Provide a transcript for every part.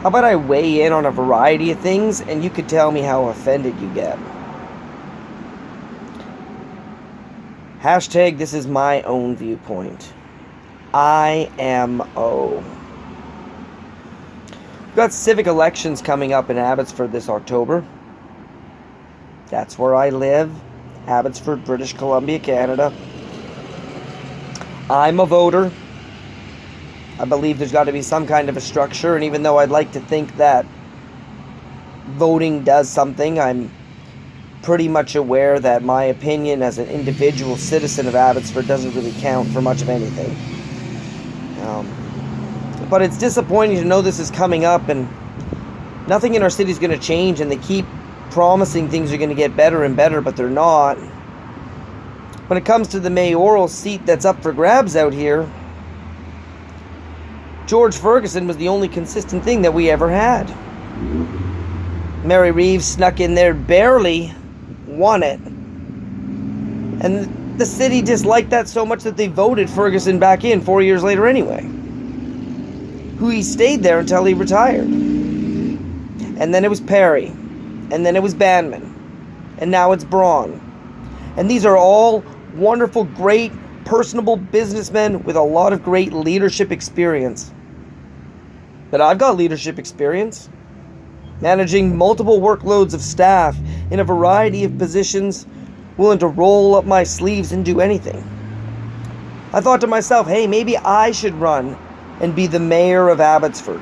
How about I weigh in on a variety of things and you could tell me how offended you get? Hashtag this is my own viewpoint. IMO. We've got civic elections coming up in Abbotsford this October. That's where I live. Abbotsford, British Columbia, Canada. I'm a voter. I believe there's got to be some kind of a structure, and even though I'd like to think that voting does something, I'm pretty much aware that my opinion as an individual citizen of Abbotsford doesn't really count for much of anything. But it's disappointing to know this is coming up and nothing in our city is going to change, and they keep promising things are going to get better and better, but they're not. When it comes to the mayoral seat that's up for grabs out here, George Ferguson was the only consistent thing that we ever had. Mary Reeves snuck in there, barely won it. And the city disliked that so much that they voted Ferguson back in 4 years later anyway. Who he stayed there until he retired. And then it was Perry. And then it was Banman. And now it's Braun. And these are all wonderful, great, personable businessmen with a lot of great leadership experience. But I've got leadership experience. Managing multiple workloads of staff in a variety of positions, willing to roll up my sleeves and do anything. I thought to myself, hey, maybe I should run and be the mayor of Abbotsford.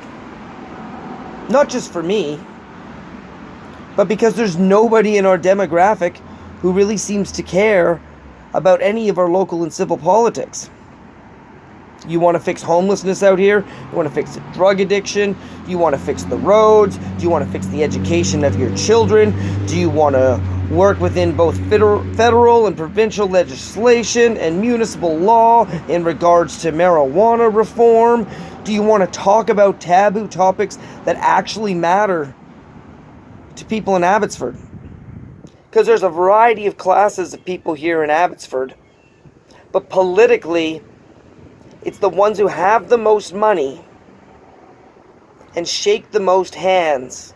Not just for me, but because there's nobody in our demographic who really seems to care about any of our local and civil politics. You want to fix homelessness out here? You want to fix the drug addiction? Do you want to fix the roads? Do you want to fix the education of your children? Do you want to work within both federal and provincial legislation and municipal law in regards to marijuana reform? Do you want to talk about taboo topics that actually matter to people in Abbotsford? Because there's a variety of classes of people here in Abbotsford, but politically, it's the ones who have the most money and shake the most hands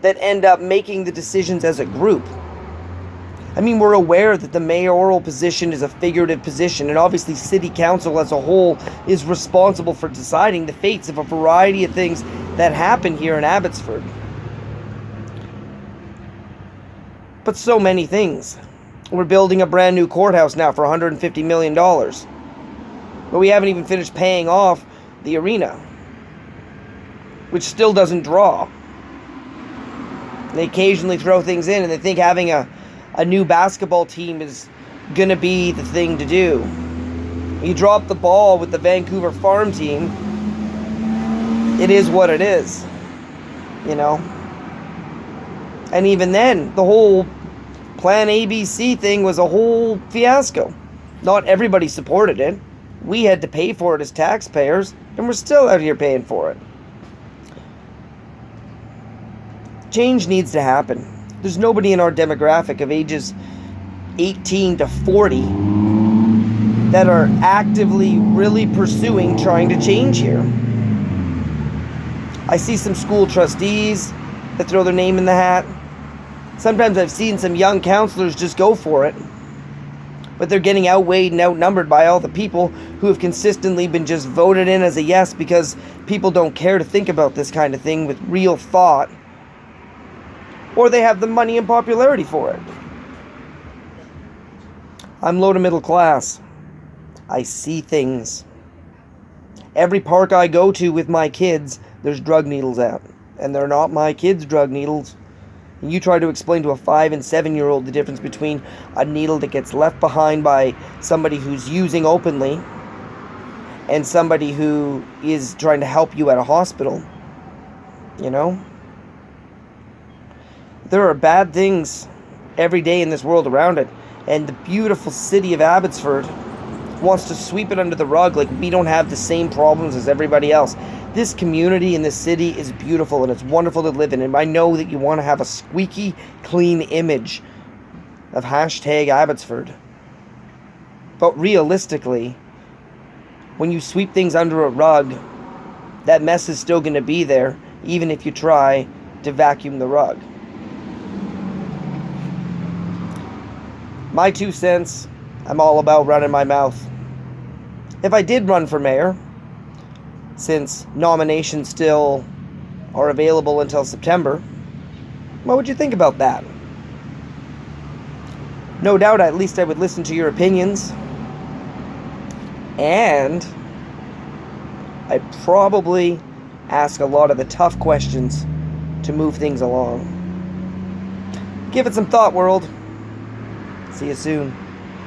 that end up making the decisions as a group. I mean, we're aware that the mayoral position is a figurative position, and obviously city council as a whole is responsible for deciding the fates of a variety of things that happen here in Abbotsford. But so many things. We're building a brand new courthouse now for $150 million. But we haven't even finished paying off the arena, which still doesn't draw. They occasionally throw things in, and they think having a new basketball team is going to be the thing to do. You drop the ball with the Vancouver farm team, it is what it is, you know. And even then, the whole Plan ABC thing was a whole fiasco. Not everybody supported it. We had to pay for it as taxpayers, and we're still out here paying for it. Change needs to happen. There's nobody in our demographic of ages 18 to 40 that are actively really pursuing trying to change here. I see some school trustees that throw their name in the hat. Sometimes I've seen some young counselors just go for it. But they're getting outweighed and outnumbered by all the people who have consistently been just voted in as a yes because people don't care to think about this kind of thing with real thought. Or they have the money and popularity for it. I'm low to middle class. I see things. Every park I go to with my kids, there's drug needles at. And they're not my kids' drug needles. And you try to explain to a 5 and 7-year-old the difference between a needle that gets left behind by somebody who's using openly and somebody who is trying to help you at a hospital. You know? There are bad things every day in this world around it. And the beautiful city of Abbotsford wants to sweep it under the rug like we don't have the same problems as everybody else. This community in this city is beautiful and it's wonderful to live in. And I know that you want to have a squeaky clean image of hashtag Abbotsford. But realistically, when you sweep things under a rug, That mess is still going to be there, even if you try to vacuum the rug. My 2 cents, I'm all about running my mouth. If I did run for mayor, since nominations still are available until September, what would you think about that? No doubt, at least I would listen to your opinions. And I'd probably ask a lot of the tough questions to move things along. Give it some thought, world. See you soon.